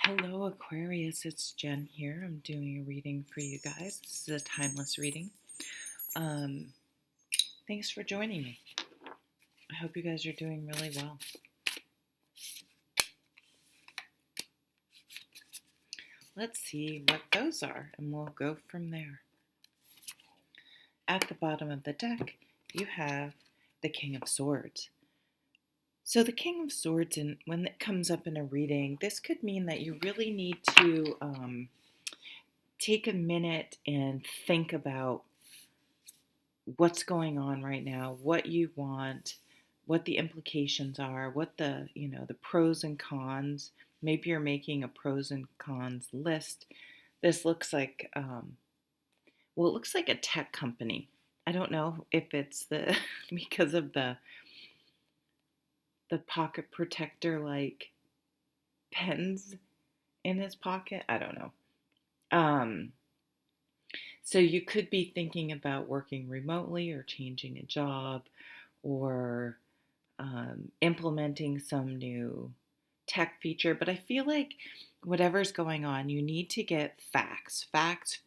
Hello, Aquarius. It's Jen here. I'm doing a reading for you guys. This is a timeless reading. Um, Thanks for joining me. I hope you guys are doing really well. Let's see what those are, and we'll go from there. At the bottom of the deck, you have the King of Swords. So the King of Swords, and when it comes up in a reading, this could mean that you really need to take a minute and think about what's going on right now, what you want, what the implications are, what the pros and cons. Maybe you're making a pros and cons list. This looks like, it looks like a tech company. I don't know if it's the because of the pocket protector like pens in his pocket. I don't know. So you could be thinking about working remotely or changing a job or implementing some new tech feature. But I feel like whatever's going on, you need to get facts,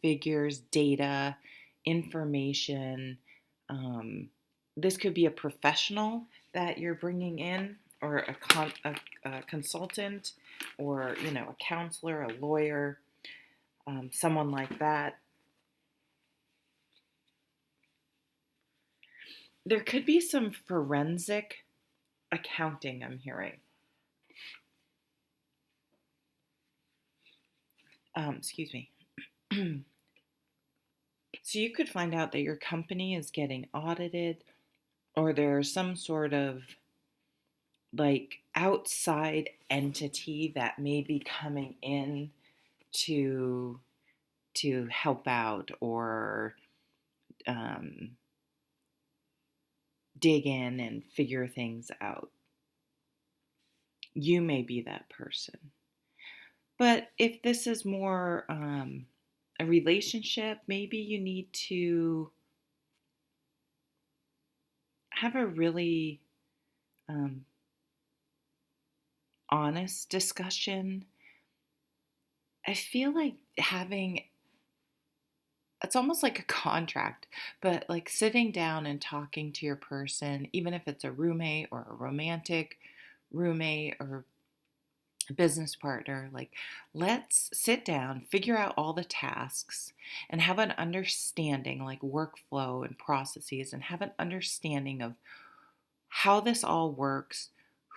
figures, data, information. This could be a professional that you're bringing in, or a consultant, or a counselor, a lawyer, someone like that. There could be some forensic accounting, I'm hearing. Excuse me. So you could find out that your company is getting audited, or there's some sort of like outside entity that may be coming in to help out, or um, dig in and figure things out. You may be that person. But if this is more a relationship, maybe you need to have a really um, honest discussion. I feel like having it's almost like a contract, but like sitting down and talking to your person, even if it's a roommate or a romantic roommate or a business partner, like let's sit down, figure out all the tasks, and have an understanding, like workflow and processes, and have an understanding of how this all works,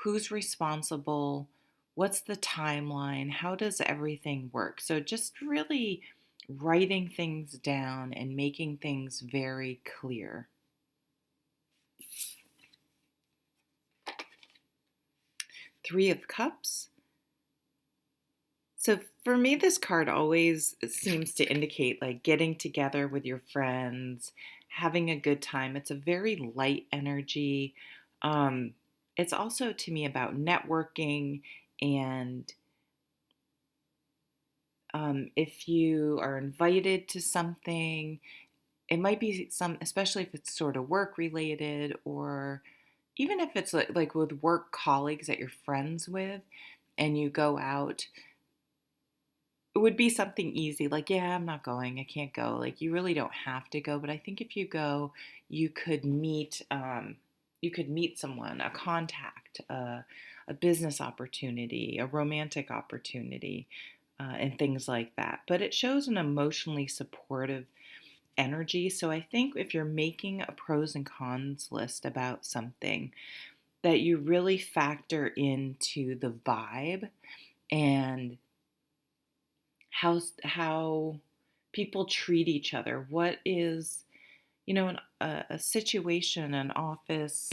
who's responsible, what's the timeline, how does everything work. So just really writing things down and making things very clear. Three of Cups. So for me, this card always seems to indicate like getting together with your friends, having a good time. It's a very light energy. Um, it's also to me about networking, and if you are invited to something, it might be some, especially if it's sort of work related, or even if it's like with work colleagues that you're friends with and you go out, it would be something easy, like, yeah, I'm not going, I can't go. Like, you really don't have to go, but I think if you go, you could meet someone, a contact, a business opportunity, a romantic opportunity, and things like that. But it shows an emotionally supportive energy. So I think if you're making a pros and cons list about something, that you really factor into the vibe and how people treat each other. What is, a situation, an office,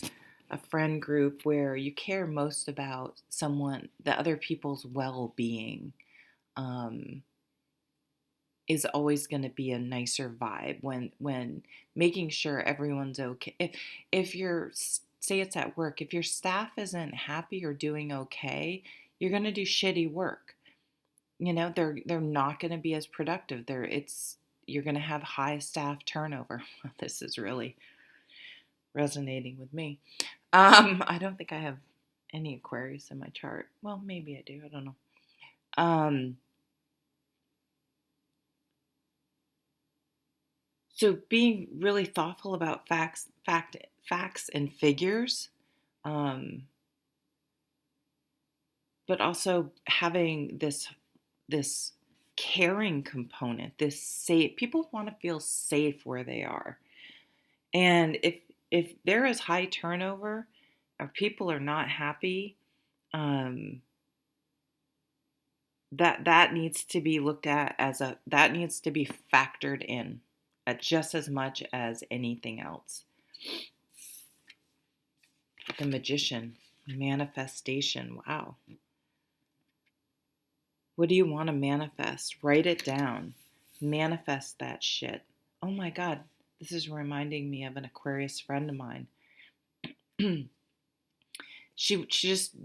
a friend group where you care most about the other people's well-being, is always going to be a nicer vibe when making sure everyone's okay. If you're, say it's at work, if your staff isn't happy or doing okay, you're going to do shitty work. They're not going to be as productive. You're going to have high staff turnover. This is really resonating with me. I don't think I have any Aquarius in my chart. Well, maybe I do. I don't know. Um, so being really thoughtful about facts and figures, um, but also having this caring component, this safe. People want to feel safe where they are, and if there is high turnover, or people are not happy, um, that needs to be looked at as that needs to be factored in just as much as anything else. The Magician, manifestation. Wow. What do you want to manifest? Write it down. Manifest that shit. Oh my God, this is reminding me of an Aquarius friend of mine. She just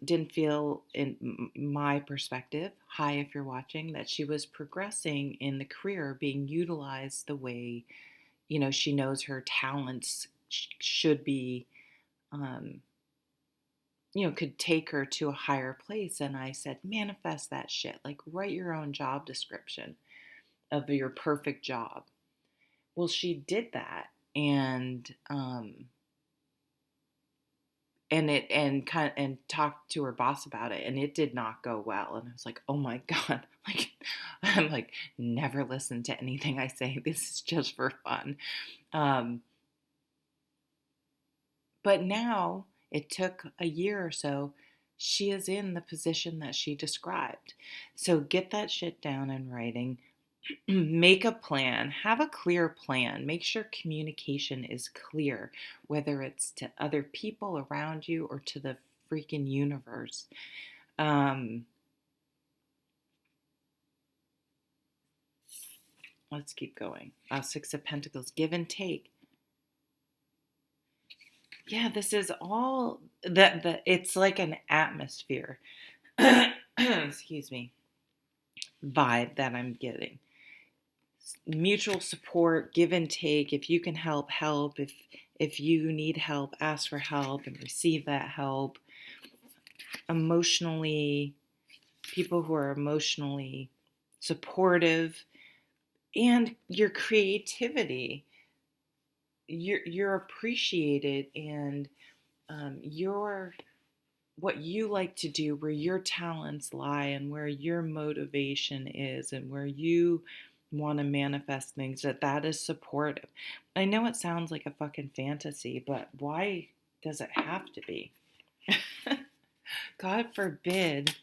didn't feel, in my perspective, hi if you're watching, that she was progressing in the career, being utilized the way, she knows her talents should be, um, could take her to a higher place. And I said, manifest that shit. Like, write your own job description of your perfect job. Well, she did that, and talked to her boss about it, and it did not go well. And I was like, oh my God, like, I'm like, never listen to anything I say. This is just for fun. But now it took a year or so. She is in the position that she described. So get that shit down in writing. Make a plan. Have a clear plan. Make sure communication is clear, whether it's to other people around you or to the freaking universe. Let's keep going. Six of Pentacles, give and take. Yeah, this is all it's like an atmosphere. Excuse me. Vibe that I'm getting. Mutual support, give and take. If you can help, help. If you need help, ask for help and receive that help. Emotionally, people who are emotionally supportive, and your creativity. You're appreciated, and your what you like to do, where your talents lie, and where your motivation is, and where you want to manifest things, that is supportive. I know it sounds like a fucking fantasy, but why does it have to be? God forbid.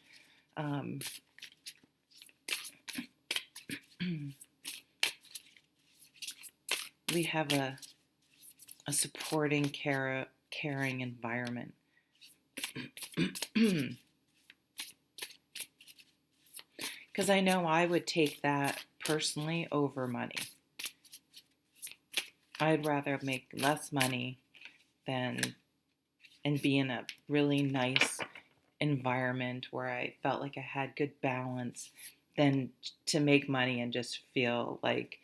We have a supporting, caring environment. Because I know I would take that personally over money. I'd rather make less money and be in a really nice environment where I felt like I had good balance than to make money and just feel like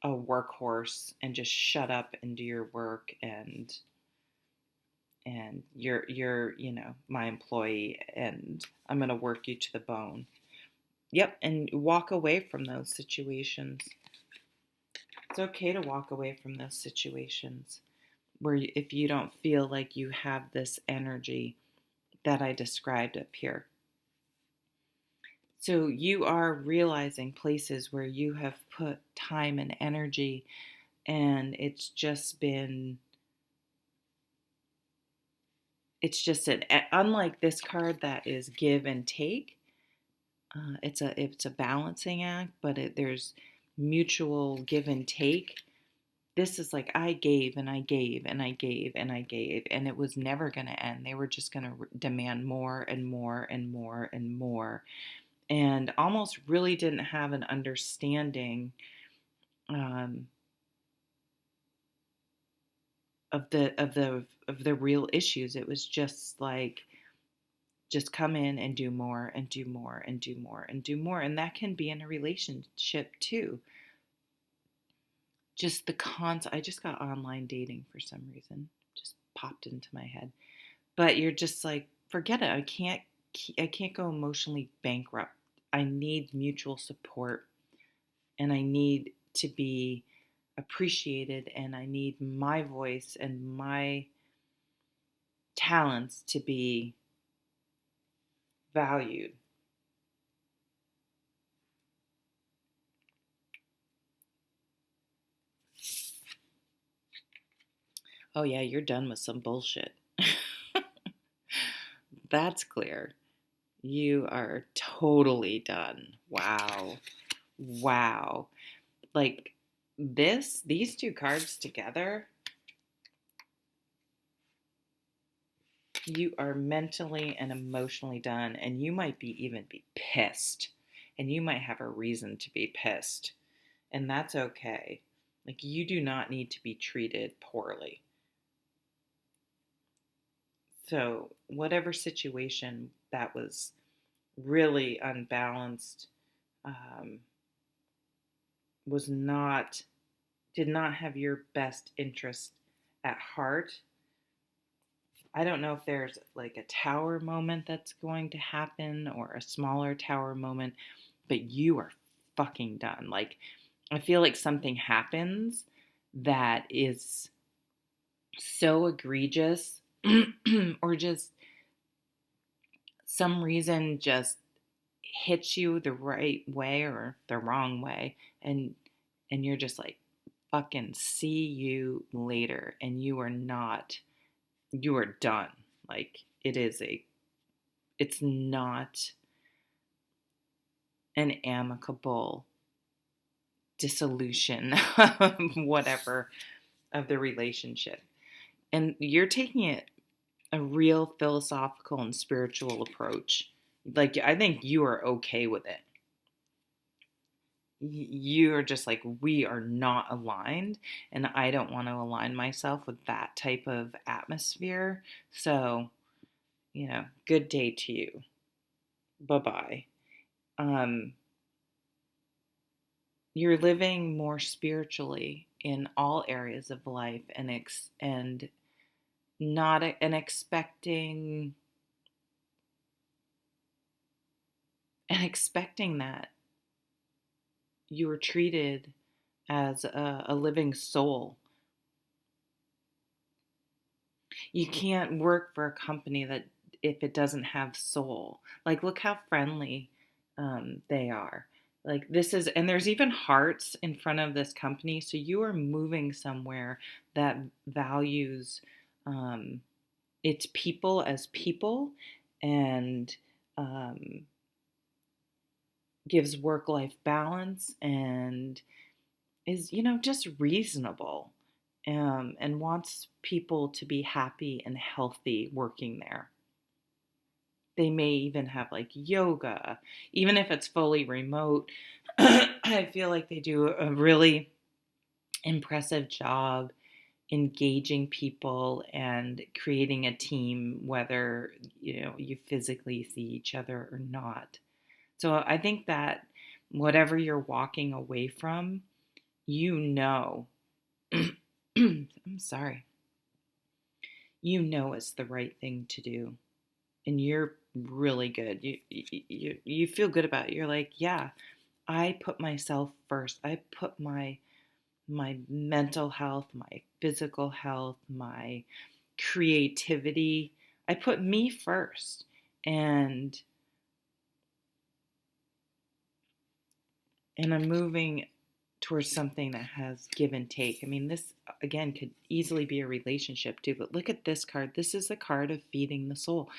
a workhorse and just shut up and do your work, and you're my employee, and I'm going to work you to the bone. Yep. And walk away from those situations. It's okay to walk away from those situations where if you don't feel like you have this energy that I described up here. So you are realizing places where you have put time and energy, and it's just unlike this card that is give and take. It's a balancing act, but there's mutual give and take. This is like I gave and I gave and I gave and I gave, and it was never going to end. They were just going to demand more and more and more and more, and almost really didn't have an understanding of the real issues. It was just like, just come in and do more and do more and do more and do more. And that can be in a relationship too. Just I just got online dating for some reason. Just popped into my head. But you're just like, forget it. I can't I can't go emotionally bankrupt. I need mutual support, and I need to be appreciated, and I need my voice and my talents to be valued. Oh, yeah, you're done with some bullshit. That's clear. You are totally done. Wow. Wow. Like these two cards together, you are mentally and emotionally done, and you might even be pissed. And you might have a reason to be pissed. And that's okay. Like, you do not need to be treated poorly. So, whatever situation that was really unbalanced, um, was not, did not have your best interest at heart. I don't know if there's like a tower moment that's going to happen or a smaller tower moment, but you are fucking done. Like, I feel like something happens that is so egregious or just some reason just hits you the right way or the wrong way, and you're just like, fucking see you later, and you are done. Like, it's not an amicable dissolution of whatever of the relationship. And you're taking it a real philosophical and spiritual approach. Like, I think you are okay with it. You are just like, we are not aligned, and I don't want to align myself with that type of atmosphere. So, good day to you. Bye-bye. Um, you're living more spiritually in all areas of life, and not and expecting that you are treated as a living soul. You can't work for a company that if it doesn't have soul. Like, look how friendly they are. Like, this is, and there's even hearts in front of this company. So you are moving somewhere that values um, its people as people, and um, gives work-life balance, and is, just reasonable, and wants people to be happy and healthy working there. They may even have like yoga, even if it's fully remote. I feel like they do a really impressive job engaging people and creating a team, whether you physically see each other or not. So I think that whatever you're walking away from, I'm sorry, it's the right thing to do, and you're really good. You feel good about it. You're like, yeah, I put myself first. I put my mental health, my physical health, my creativity. I put me first, and I'm moving towards something that has give and take. I mean, this again could easily be a relationship too, but look at this card. This is the card of feeding the soul.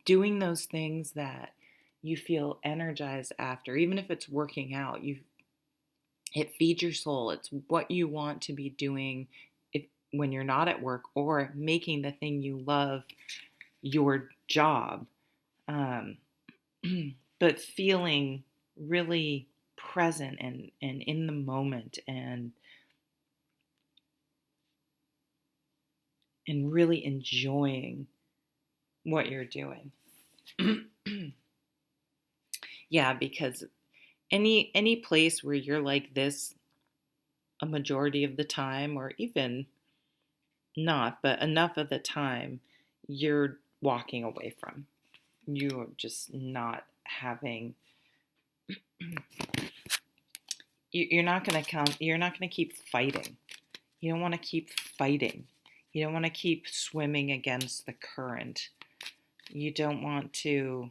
Doing those things that you feel energized after, even if it's working out, it feeds your soul. It's what you want to be doing when you're not at work, or making the thing you love your job. Um, but feeling really present and in the moment, and really enjoying what you're doing. Yeah, because any place where you're like this a majority of the time, or even not, but enough of the time, you're walking away from. you're just not having, you're not going to come, you're not going to keep fighting. You don't want to keep fighting. You don't want to keep swimming against the current. You don't want to,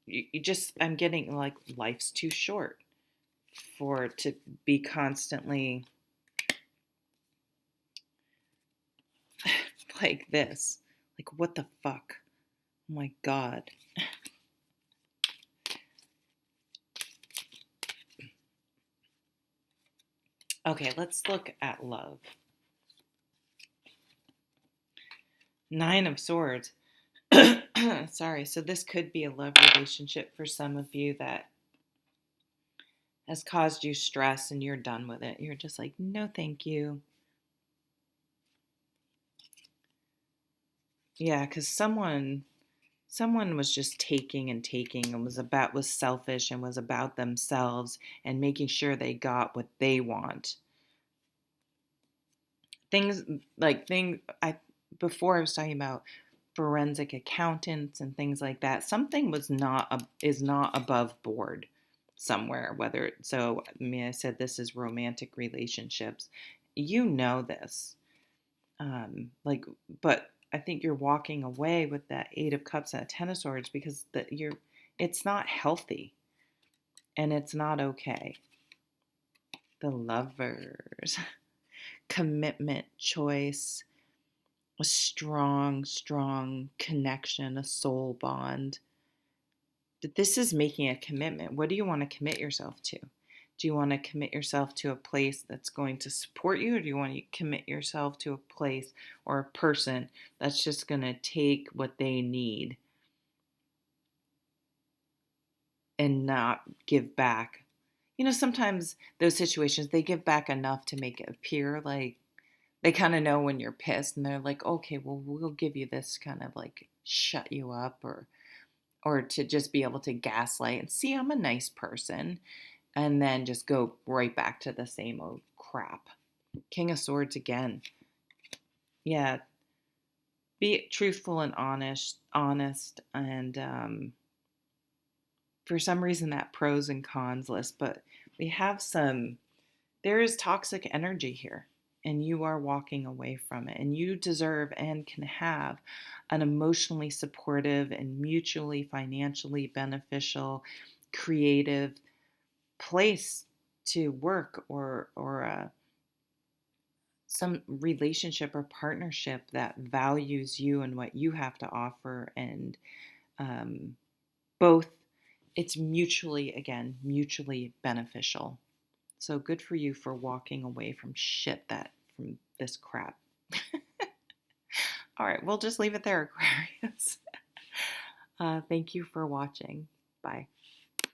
you just, I'm getting like life's too short for to be constantly like this. Like, what the fuck? Oh my God. Okay, let's look at love. Nine of Swords. Sorry, so this could be a love relationship for some of you that has caused you stress and you're done with it. You're just like, no, thank you. Yeah, because someone was just taking and taking and was selfish and was about themselves and making sure they got what they want. Before I was talking about forensic accountants and things like that. Something is not above board somewhere. I said this is romantic relationships. You know this, but I think you're walking away with that Eight of Cups and a Ten of Swords because it's not healthy, and it's not okay. The Lovers, commitment, choice, a strong, strong connection, a soul bond. But this is making a commitment. What do you want to commit yourself to? Do you want to commit yourself to a place that's going to support you, or do you want to commit yourself to a place or a person that's just going to take what they need and not give back? Sometimes those situations, they give back enough to make it appear like they kind of know when you're pissed, and they're like, okay, well, we'll give you this, kind of like shut you up, or to just be able to gaslight and see I'm a nice person, and then just go right back to the same old crap. King of Swords again. Yeah, be truthful and honest, and for some reason that pros and cons list, but there is toxic energy here, and you are walking away from it, and you deserve and can have an emotionally supportive and mutually financially beneficial, creative place to work, or some relationship or partnership that values you and what you have to offer, and both, it's mutually beneficial. So good for you for walking away from from this crap. All right, we'll just leave it there, Aquarius. Thank you for watching. Bye.